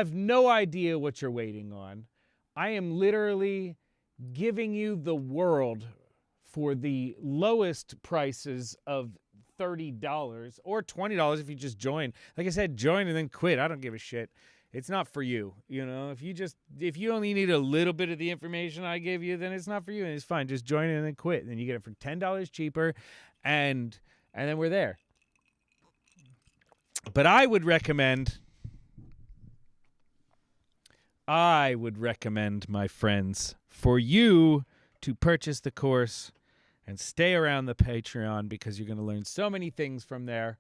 have no idea what you're waiting on. I am literally giving you the world for the lowest prices of $30 or $20 if you just join. Like I said, join and then quit. I don't give a shit. It's not for you. You know, if you only need a little bit of the information I give you, then it's not for you, and it's fine. Just join and then quit. And then you get it for $10 cheaper, and then we're there. But I would recommend, my friends, for you to purchase the course and stay around the Patreon, because you're going to learn so many things from there.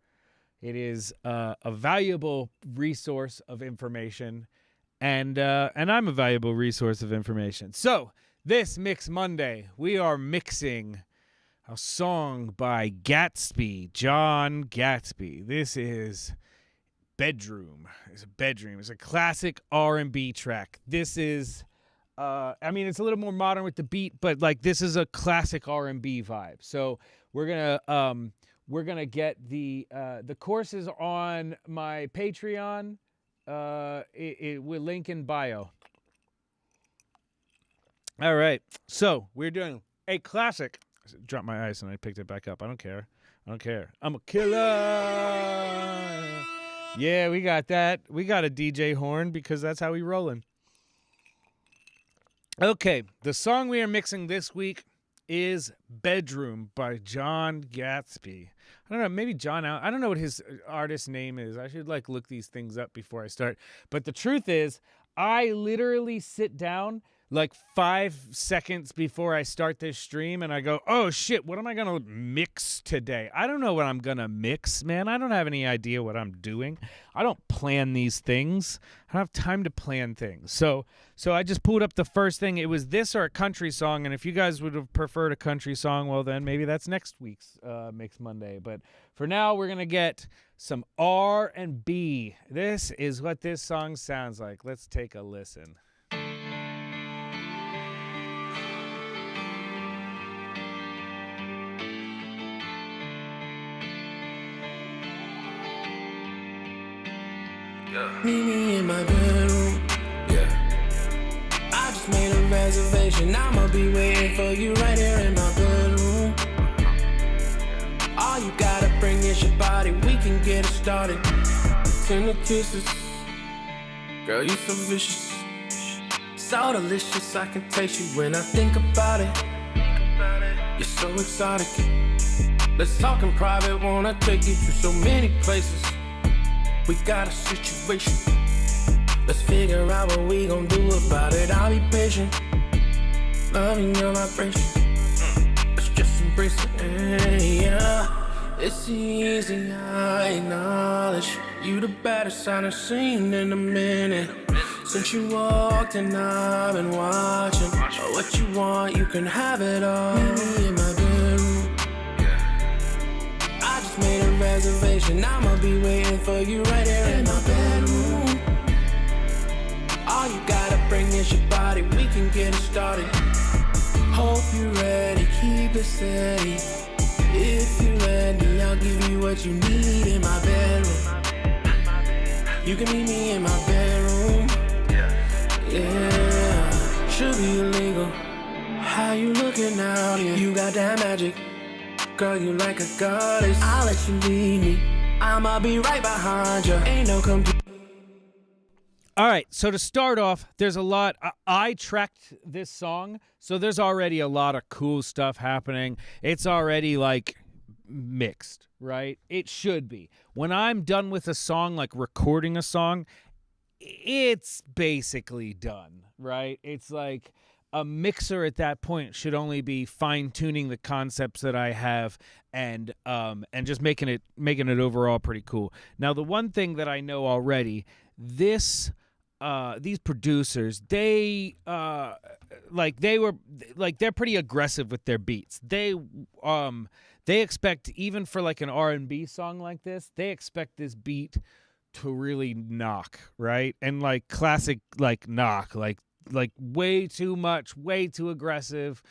It is a valuable resource of information, and I'm a valuable resource of information. So this Mix Monday, we are mixing a song by Gatsby, John Gatsby. This is Bedroom. It's a Bedroom. It's a classic R&B track. This is, it's a little more modern with the beat, but like this is a classic R&B vibe. So we're gonna get the courses on my Patreon. It will link in bio. All right, so we're doing a classic. I dropped my ice and I picked it back up. I don't care. I'm a killer. Yeah, we got that. We got a DJ horn because that's how we rolling. Okay, the song we are mixing this week is Bedroom by John Gatsby. I don't know, maybe John Al. I don't know what his artist name is. I should look these things up before I start. But the truth is, I literally sit down 5 seconds before I start this stream and I go, oh shit, what am I going to mix today? I don't know what I'm going to mix, man. I don't have any idea what I'm doing. I don't plan these things. I don't have time to plan things. So I just pulled up the first thing. It was this or a country song, and if you guys would have preferred a country song, well then maybe that's next week's Mix Monday. But for now, we're going to get some R&B. This is what this song sounds like. Let's take a listen. Meet me in my bedroom. Yeah. I just made a reservation. I'ma be waiting for you right here in my bedroom. All you gotta bring is your body. We can get it started. Tender kisses. Girl, you so vicious. So delicious. I can taste you when I think about it. You're so exotic. Let's talk in private. Wanna take you to so many places. We got a situation. Let's figure out what we gon' do about it. I'll be patient, loving your vibration. Let's just embrace it, yeah. It's easy, I acknowledge. You the baddest I've seen in a minute. Since you walked in, I've been watching. What you want, you can have it all. Meet me in my bedroom. I just made a reservation. I'ma be waiting for you right here in my bedroom. All you gotta bring is your body. We can get it started. Hope you're ready, keep it steady. If you let me, I'll give you what you need in my bedroom. You can meet me in my bedroom. Yeah, should be illegal. How you looking out here? You got that magic. Girl, you like a goddess. I'll let you lead me. I'ma be right behind you. Ain't no computer. All right, so to start off, there's a lot. I tracked this song, so there's already a lot of cool stuff happening. It's already mixed, right? It should be. When I'm done with a song, recording a song, it's basically done, right? It's like a mixer at that point should only be fine-tuning the concepts that I have and just making it overall pretty cool. Now, the one thing that I know already, these producers, they're pretty aggressive with their beats. They expect, even for an R&B song like this, they expect this beat to really knock, right? And classic knock, way too much, way too aggressive,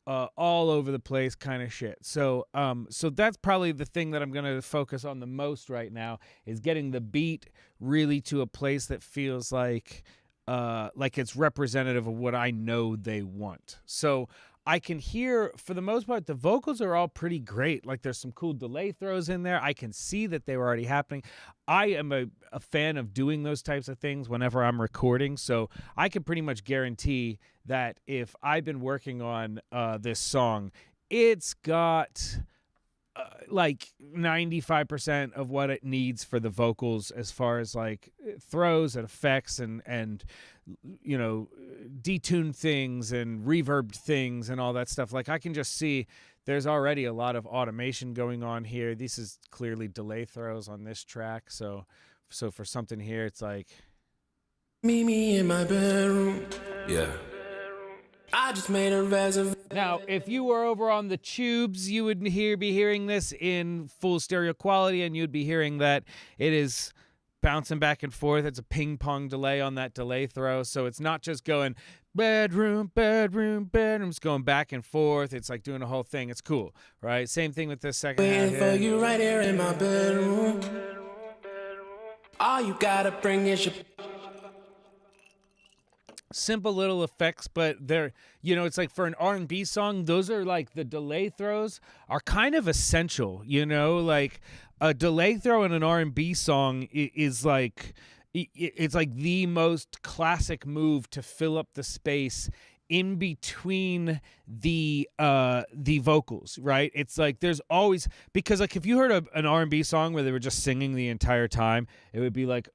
all over the place kind of shit. So so that's probably the thing that I'm going to focus on the most right now, is getting the beat really to a place that feels like it's representative of what I know they want. So I can hear, for the most part, the vocals are all pretty great. Like, there's some cool delay throws in there. I can see that they were already happening. I am a fan of doing those types of things whenever I'm recording. So I can pretty much guarantee that if I've been working on this song, it's got like 95% of what it needs for the vocals, as far as like throws and effects and you know, detuned things and reverbed things and all that stuff. Like, I can just see there's already a lot of automation going on here. This is clearly delay throws on this track. So for something here, it's like, Meet me in my bedroom. Yeah. I just made a reservation. now, if you were over on the tubes, you would be hearing this in full stereo quality, and you'd be hearing that it is bouncing back and forth. It's a ping pong delay on that delay throw. So it's not just going bedroom, bedroom, bedroom. It's going back and forth. It's like doing a whole thing. It's cool, right? Same thing with this second half Waiting for here. you right here in my bedroom. All you gotta bring is your Simple little effects, but they're, you know, it's like for an R&B song, those are like, the delay throws are kind of essential, you know, like a delay throw in an R&B song is like, it's like the most classic move to fill up the space in between the vocals, right? It's like there's always, because like if you heard an R&B song where they were just singing the entire time, it would be like,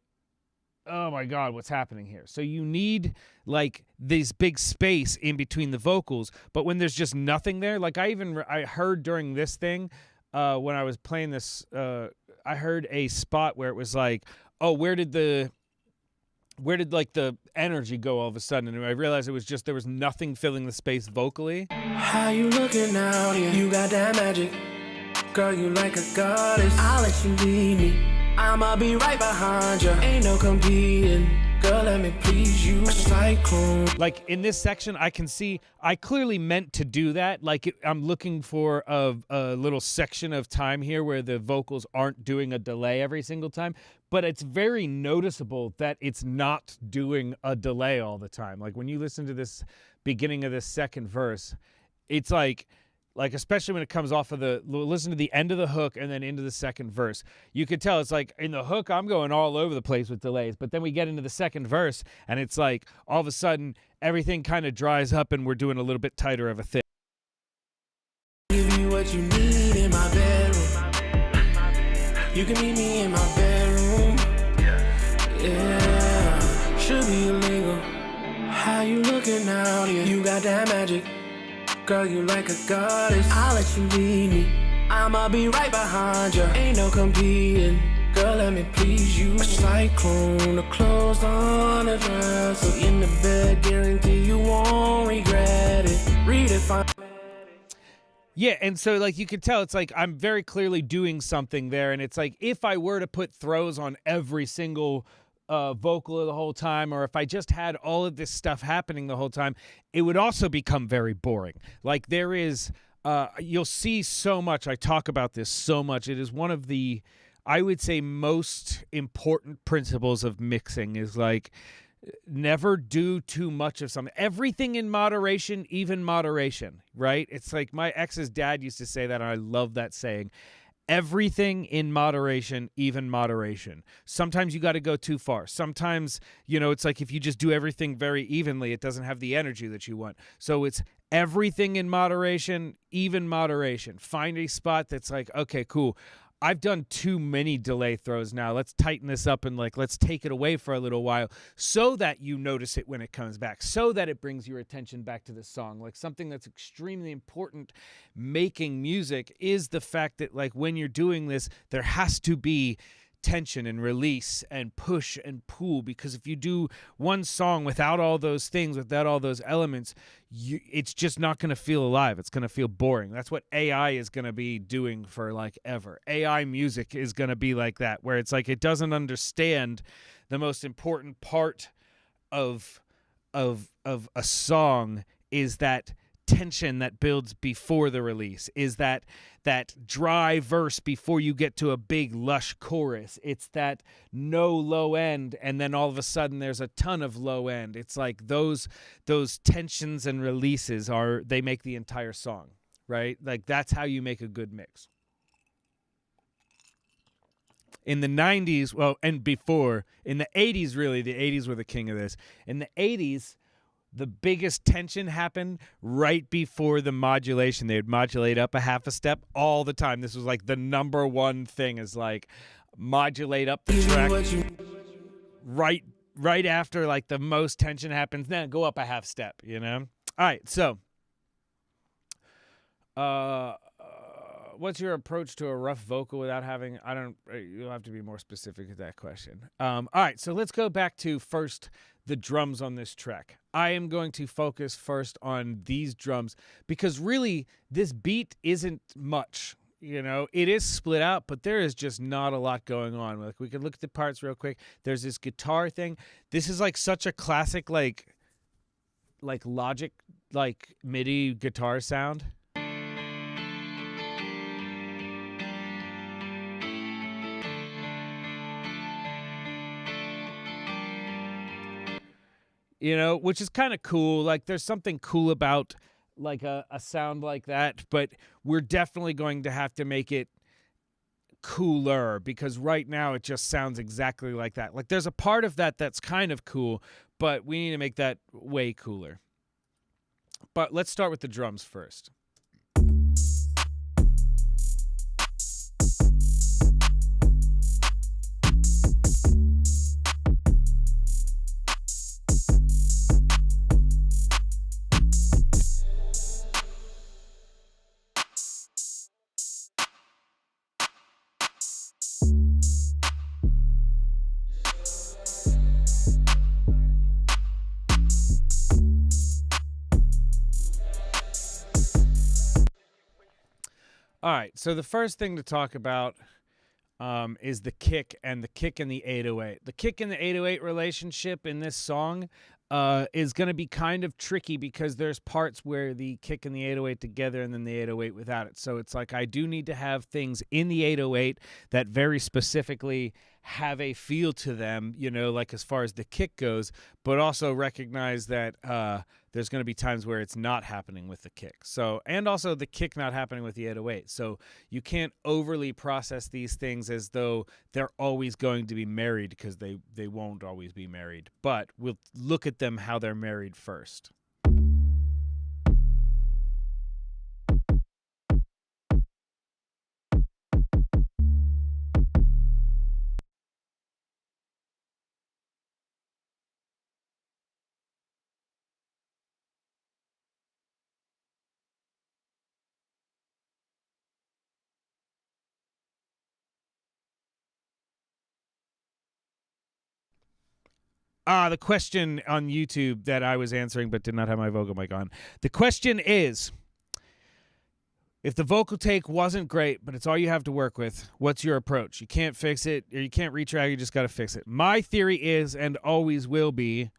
oh my God, what's happening here? So you need like this big space in between the vocals, but when there's just nothing there, like I heard during this thing, when I was playing this, I heard a spot where it was like, oh, where did like the energy go all of a sudden? And I realized it was just, there was nothing filling the space vocally. How you looking out here? You got that magic. Girl, you like a goddess. I'll let you lead me. I'ma be right behind you. Ain't no competing. Girl, let me please you. Cyclone. Like in this section, I can see I clearly meant to do that. Like I'm looking for a little section of time here where the vocals aren't doing a delay every single time. But it's very noticeable that it's not doing a delay all the time. Like when you listen to this beginning of this second verse, it's like especially when it comes off of listen to the end of the hook and then into the second verse, you could tell it's like in the hook, I'm going all over the place with delays, but then we get into the second verse and it's like all of a sudden everything kind of dries up and we're doing a little bit tighter of a thing. Give you what you need in my bedroom. You can meet me in my bedroom. Yeah, should be illegal. How you looking out here? You got that magic. Girl, you like a goddess. I'll let you lead me. I'ma be right behind you. Ain't no competing. Girl, let me please you. A cyclone, the clothes on the dress. So in the bed, guarantee you won't regret it. Redefine. Yeah, and so like you can tell it's like I'm very clearly doing something there, and it's like if I were to put throws on every single vocal the whole time, or if I just had all of this stuff happening the whole time, it would also become very boring. Like there is, you'll see so much, I talk about this so much, it is one of the, I would say, most important principles of mixing is like, never do too much of something. Everything in moderation, even moderation, right? It's like my ex's dad used to say that, and I love that saying. Everything in moderation, even moderation. Sometimes you got to go too far. Sometimes, you know, it's like if you just do everything very evenly, it doesn't have the energy that you want. So it's everything in moderation, even moderation. Find a spot that's like, okay, cool. I've done too many delay throws now. Let's tighten this up and like let's take it away for a little while so that you notice it when it comes back, so that it brings your attention back to the song. Like something that's extremely important making music is the fact that like when you're doing this, there has to be tension and release and push and pull, because if you do one song without all those things, without all those elements, it's just not going to feel alive. It's going to feel boring. That's what AI is going to be doing for like ever. AI music is going to be like that, where it's like it doesn't understand the most important part of a song is that tension that builds before the release, is that dry verse before you get to a big lush chorus. It's that no low end, and then all of a sudden there's a ton of low end. It's like those tensions and releases they make the entire song, right? Like that's how you make a good mix. In the 90s, well, and before, in the 80s, really, the 80s were the king of this. In the 80s, the biggest tension happened right before the modulation. They would modulate up a half a step all the time. This was like the number one thing, is like modulate up the track right after like the most tension happens, then go up a half step, you know? All right, so what's your approach to a rough vocal without having, you'll have to be more specific with that question. All right, so let's go back to first the drums on this track. I am going to focus first on these drums because really this beat isn't much. You know, it is split out, but there is just not a lot going on. Like, we can look at the parts real quick. There's this guitar thing. This is like such a classic, like Logic, like MIDI guitar sound. You know, which is kind of cool. Like, there's something cool about like a sound like that, but we're definitely going to have to make it cooler because right now it just sounds exactly like that. Like, there's a part of that that's kind of cool, but we need to make that way cooler. But let's start with the drums first. All right, so the first thing to talk about is the kick and the 808. The kick and the 808 relationship in this song is going to be kind of tricky because there's parts where the kick and the 808 together and then the 808 without it. So it's like I do need to have things in the 808 that very specifically have a feel to them, you know, like as far as the kick goes, but also recognize that there's going to be times where it's not happening with the kick. So, and also the kick not happening with the 808. So you can't overly process these things as though they're always going to be married, because they won't always be married. But we'll look at them how they're married first. The question on YouTube that I was answering but did not have my vocal mic on. The question is, if the vocal take wasn't great, but it's all you have to work with, what's your approach? You can't fix it, or you can't retrack, you just got to fix it. My theory is, and always will be,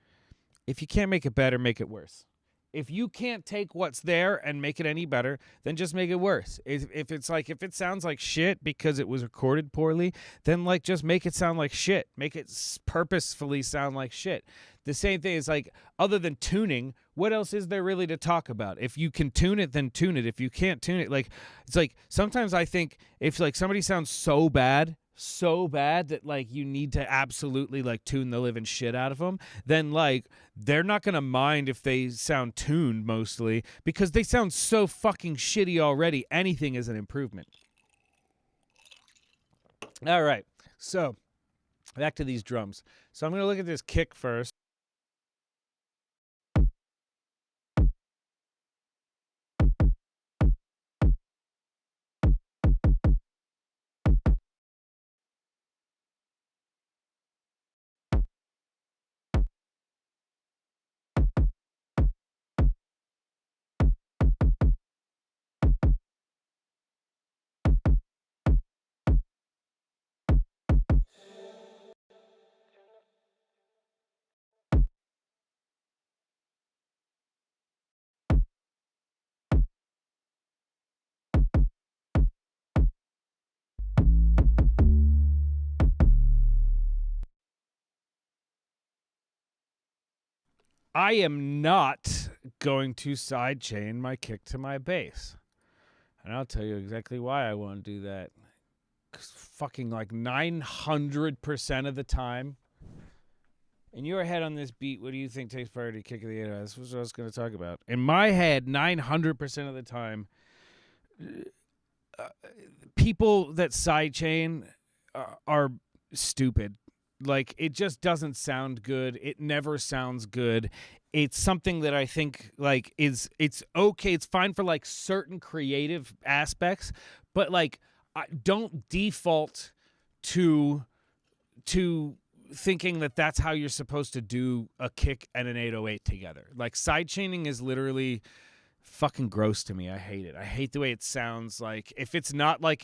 if you can't make it better, make it worse. If you can't take what's there and make it any better, then just make it worse. If it sounds like shit because it was recorded poorly, then like just make it sound like shit. Make it purposefully sound like shit. The same thing is like, other than tuning, what else is there really to talk about? If you can tune it, then tune it. If you can't tune it, like, it's like sometimes I think if like somebody sounds so bad that like you need to absolutely like tune the living shit out of them, then like they're not gonna mind if they sound tuned, mostly because they sound so fucking shitty already. Anything is an improvement. All right, so back to these drums. So I'm gonna look at this kick first. I am not going to sidechain my kick to my bass. And I'll tell you exactly why I won't do that. 'Cause fucking like 900% of the time. In your head on this beat, what do you think takes priority? Kick of the 808? This was what I was going to talk about. In my head, 900% of the time, people that sidechain are stupid. Like, it just doesn't sound good. It never sounds good. It's something that I think like it's okay. It's fine for like certain creative aspects, but like don't default to thinking that that's how you're supposed to do a kick and an 808 together. Like, sidechaining is literally fucking gross to me. I hate it. I hate the way it sounds. Like, if it's not like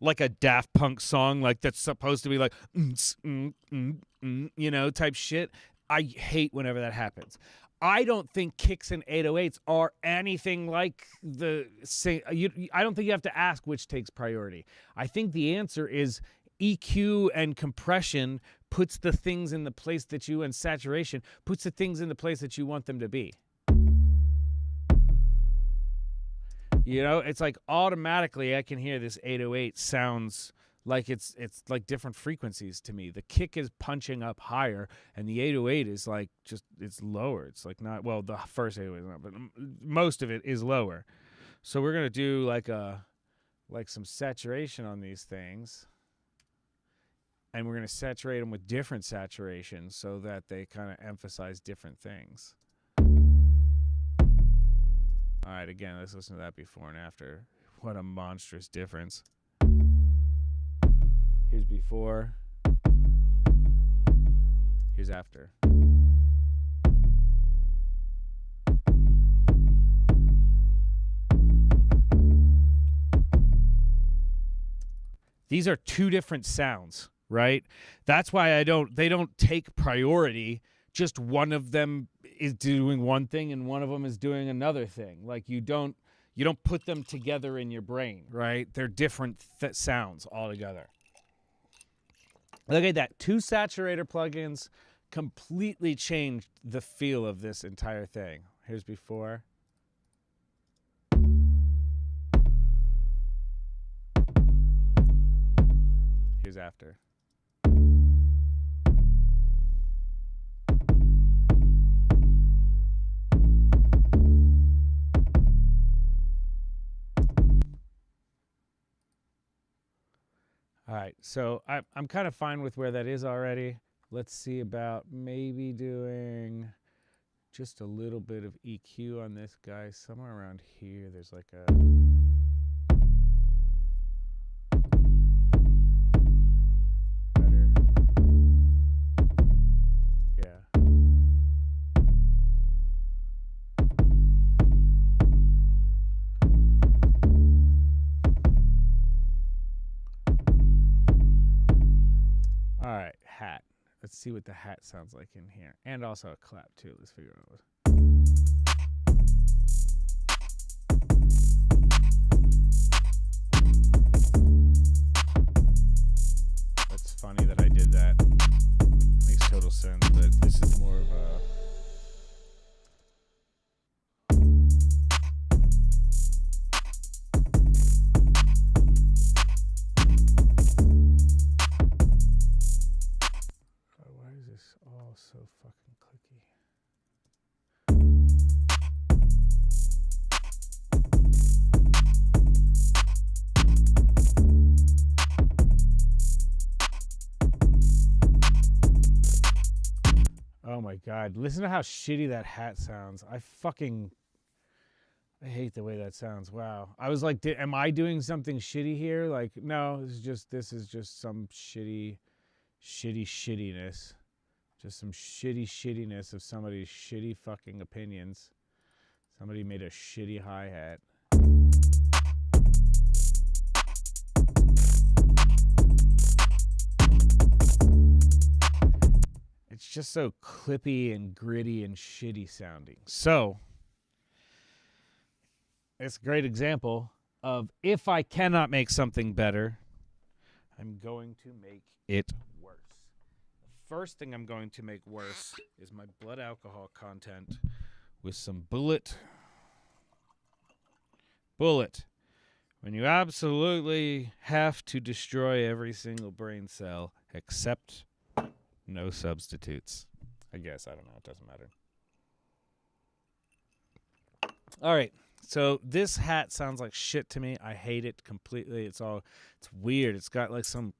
like a Daft Punk song, like that's supposed to be like you know, type shit. I hate whenever that happens. I don't think kicks and 808s are anything like the same. I don't think you have to ask which takes priority. I think the answer is EQ and compression puts the things in the place that you, and saturation puts the things in the place that you want them to be. You know, it's like automatically I can hear this 808 sounds like it's like different frequencies to me. The kick is punching up higher, and the 808 is like just it's lower. It's like not, well, the first 808 is not, but most of it is lower. So we're gonna do like some saturation on these things, and we're gonna saturate them with different saturations so that they kind of emphasize different things. All right, again, let's listen to that before and after. What a monstrous difference. Here's before. Here's after. These are two different sounds, right? That's why they don't take priority. Just one of them is doing one thing and one of them is doing another thing. Like, you don't put them together in your brain, right? They're different sounds altogether. Look at that. 2 saturator plugins completely changed the feel of this entire thing. Here's before. Here's after. All right, so I'm kind of fine with where that is already. Let's see about maybe doing just a little bit of EQ on this guy. Somewhere around here, there's like a... better. Yeah. All right, hat. Let's see what the hat sounds like in here. And also a clap, too. Let's figure it out. That's funny that I did that. Makes total sense, but this is more of a... so fucking clicky. Oh my god, listen to how shitty that hat sounds. I hate the way that sounds. Wow. I was like, am I doing something shitty here? Like, no, this is just some shittiness. Just some shittiness of somebody's shitty fucking opinions. Somebody made a shitty hi-hat. It's just so clippy and gritty and shitty sounding. So, it's a great example of if I cannot make something better, I'm going to make it worse. first thing I'm going to make worse is my blood alcohol content with some bullet. When you absolutely have to destroy every single brain cell except no substitutes. I guess. I don't know. It doesn't matter. All right. So this hat sounds like shit to me. I hate it completely. It's weird. It's got like some...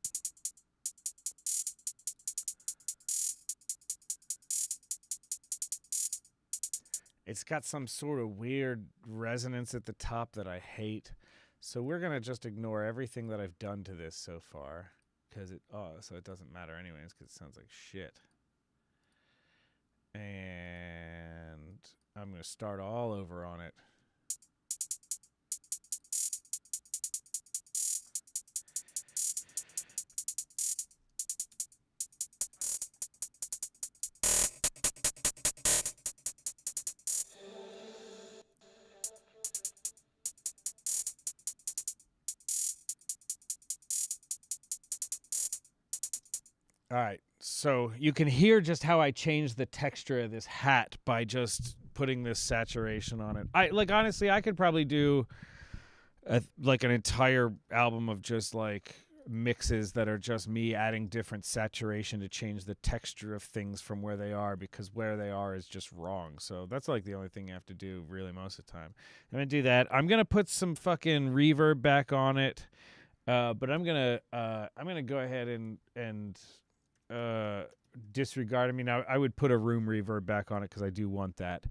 It's got some sort of weird resonance at the top that I hate. So we're going to just ignore everything that I've done to this so far. So it doesn't matter anyways because it sounds like shit. And I'm going to start all over on it. All right, so you can hear just how I changed the texture of this hat by just putting this saturation on it. Honestly, I could probably do an entire album of just like mixes that are just me adding different saturation to change the texture of things from where they are, because where they are is just wrong. So that's like the only thing you have to do really most of the time. I'm gonna do that. I'm gonna put some fucking reverb back on it, but I'm gonna go ahead and disregard. I mean, I would put a room reverb back on it because I do want that,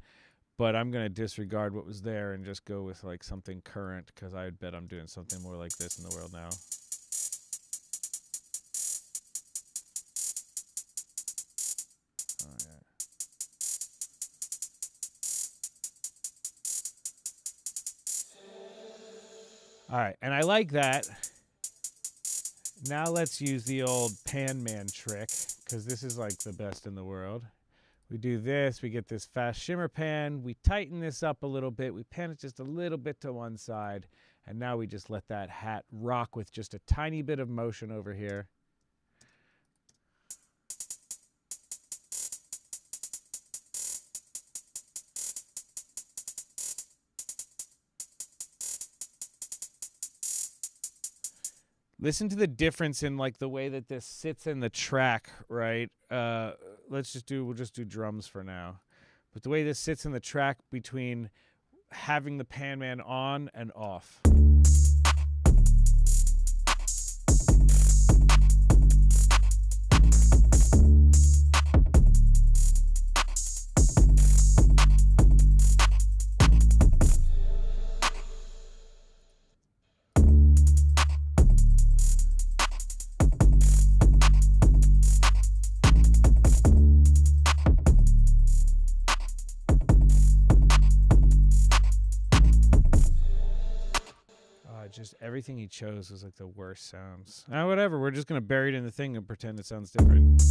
but I'm going to disregard what was there and just go with like something current, because I bet I'm doing something more like this in the world now. Oh, yeah. All right, and I like that. Now let's use the old pan man trick, because this is like the best in the world. We do this, we get this fast shimmer pan, we tighten this up a little bit, we pan it just a little bit to one side, and now we just let that hat rock with just a tiny bit of motion over here. Listen to the difference in like the way that this sits in the track, right? We'll just do drums for now. But the way this sits in the track between having the pan man on and off. Just everything he chose was like the worst sounds. Whatever. We're just going to bury it in the thing and pretend it sounds different.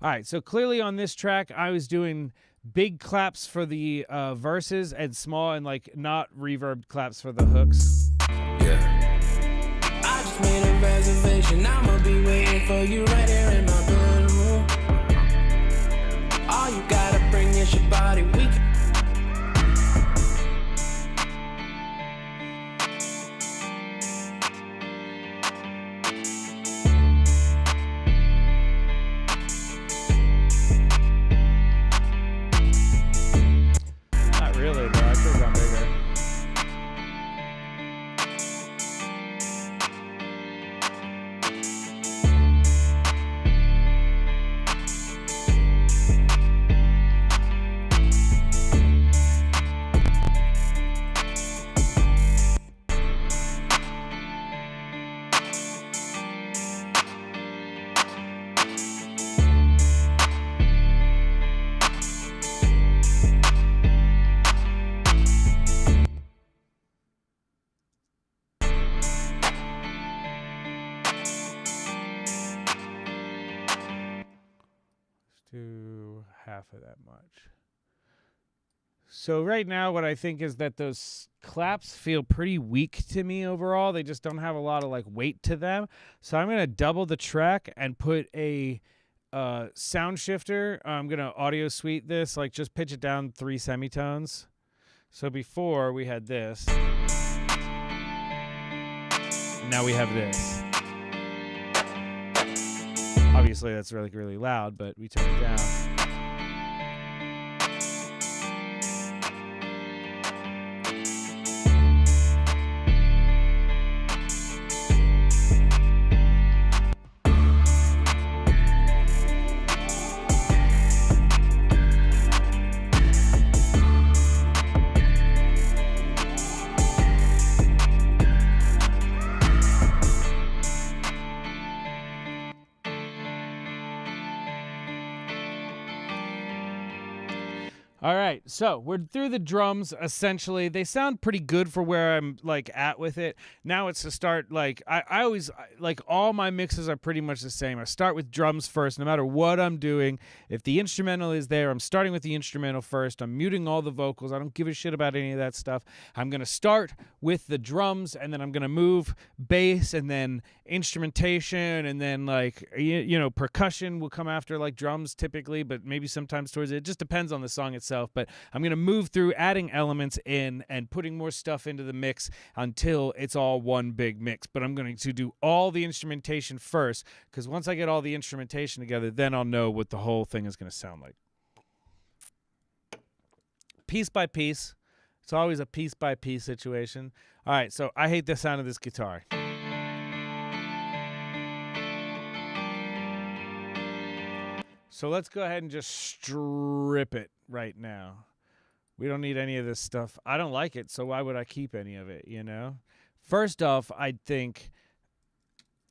All right. So clearly on this track, I was doing big claps for the verses and small and like not reverb claps for the hooks. Yeah. I just made a reservation. I'ma be waiting for you right here in my bedroom. All you gotta bring is your body. We can do half of that much. So right now what I think is that those claps feel pretty weak to me overall. They just don't have a lot of like weight to them. So I'm going to double the track and put a sound shifter. I'm going to audio suite this, like just pitch it down 3 semitones. So before we had this. Now we have this. Obviously that's really, really loud, but we turn it down. All right, so we're through the drums, essentially. They sound pretty good for where I'm, like, at with it. Now it's to start, like, I always, like, all my mixes are pretty much the same. I start with drums first, no matter what I'm doing. If the instrumental is there, I'm starting with the instrumental first. I'm muting all the vocals. I don't give a shit about any of that stuff. I'm going to start with the drums, and then I'm going to move bass, and then instrumentation, and then, like, you know, percussion will come after, like, drums typically, but maybe sometimes towards it. It just depends on the song itself. But I'm going to move through adding elements in and putting more stuff into the mix until it's all one big mix. But I'm going to do all the instrumentation first, because once I get all the instrumentation together, then I'll know what the whole thing is going to sound like. Piece by piece. It's always a piece by piece situation. All right, so I hate the sound of this guitar. So let's go ahead and just strip it right now. We don't need any of this stuff. I don't like it, so why would I keep any of it, you know? First off, I think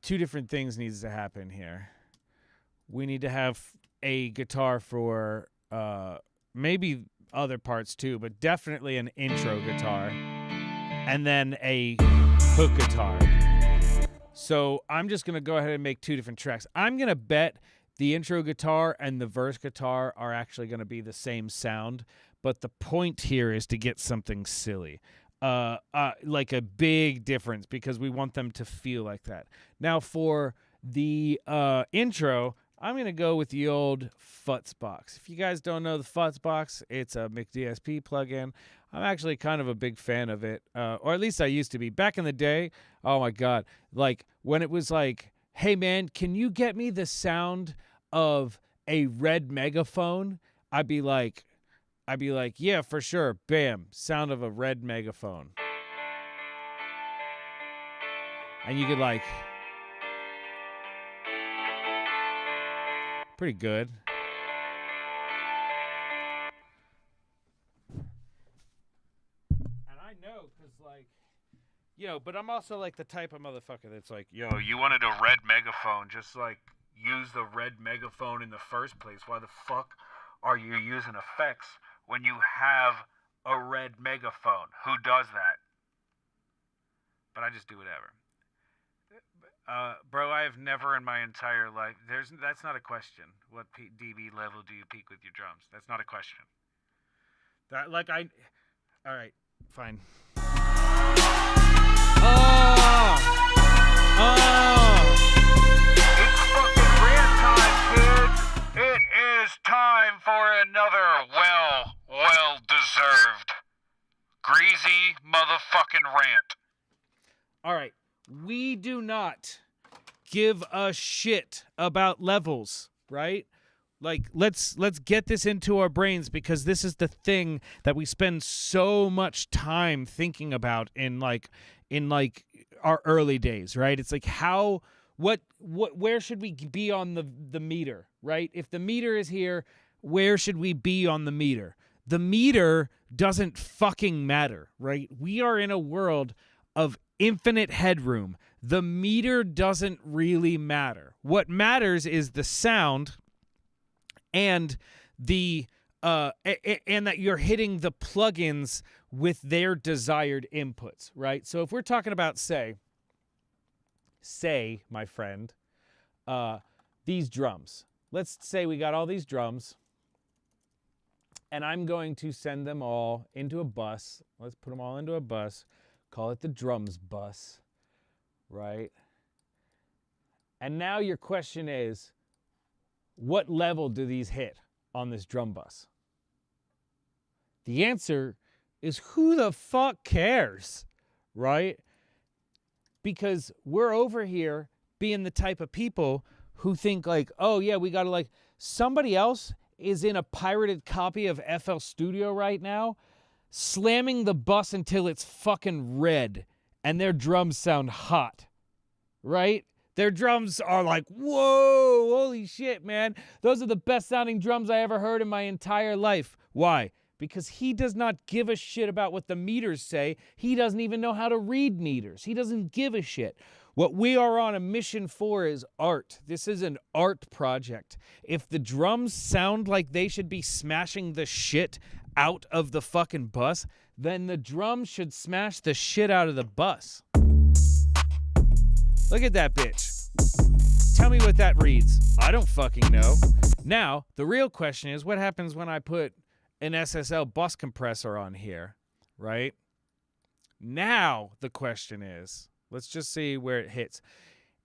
2 different things needs to happen here. We need to have a guitar for maybe other parts too, but definitely an intro guitar. And then a hook guitar. So I'm just going to go ahead and make 2 different tracks. I'm going to bet the intro guitar and the verse guitar are actually going to be the same sound, but the point here is to get something silly, like a big difference, because we want them to feel like that. Now for the intro, I'm going to go with the old Futz box. If you guys don't know the Futz box, it's a McDSP plugin. I'm actually kind of a big fan of it, or at least I used to be. Back in the day, oh my God, like when it was like, hey man, can you get me the sound of a red megaphone? I'd be like, yeah, for sure. Bam, sound of a red megaphone. And you could like, pretty good. And I know, because like, you know, but I'm also like the type of motherfucker that's like, yo, you wanted a red megaphone, just like use the red megaphone in the first place. Why the fuck are you using effects when you have a red megaphone? Who does that? But I just do whatever. Bro, I have never in my entire life, that's not a question. What dB level do you peak with your drums? That's not a question. That, like, all right, fine. It's fucking rant time, kids. It is time for another well-deserved greasy motherfucking rant. All right, we do not give a shit about levels, right? Like, let's get this into our brains, because this is the thing that we spend so much time thinking about in our early days, right? It's like where should we be on the meter, right? If the meter is here, where should we be on the meter? The meter doesn't fucking matter, right? We are in a world of infinite headroom. The meter doesn't really matter. What matters is the sound and and that you're hitting the plugins with their desired inputs, right? So if we're talking about say, my friend, these drums. Let's say we got all these drums, and I'm going to send them all into a bus. Let's put them all into a bus. Call it the drums bus, right? And now your question is, what level do these hit on this drum bus? The answer is, who the fuck cares, right? Because we're over here being the type of people who think like, oh yeah, we gotta like, somebody else is in a pirated copy of FL Studio right now, slamming the bus until it's fucking red, and their drums sound hot, right? Their drums are like, whoa, holy shit, man. Those are the best sounding drums I ever heard in my entire life. Why? Because he does not give a shit about what the meters say. He doesn't even know how to read meters. He doesn't give a shit. What we are on a mission for is art. This is an art project. If the drums sound like they should be smashing the shit out of the fucking bus, then the drums should smash the shit out of the bus. Look at that bitch. Tell me what that reads. I don't fucking know. Now, the real question is, what happens when I put an SSL bus compressor on here, right? Now, the question is, let's just see where it hits.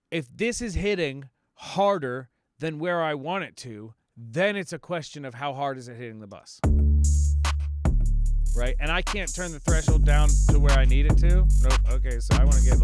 If this is hitting harder than where I want it to, then it's a question of how hard is it hitting the bus. Right? And I can't turn the threshold down to where I need it to. Nope. Okay, so I want to get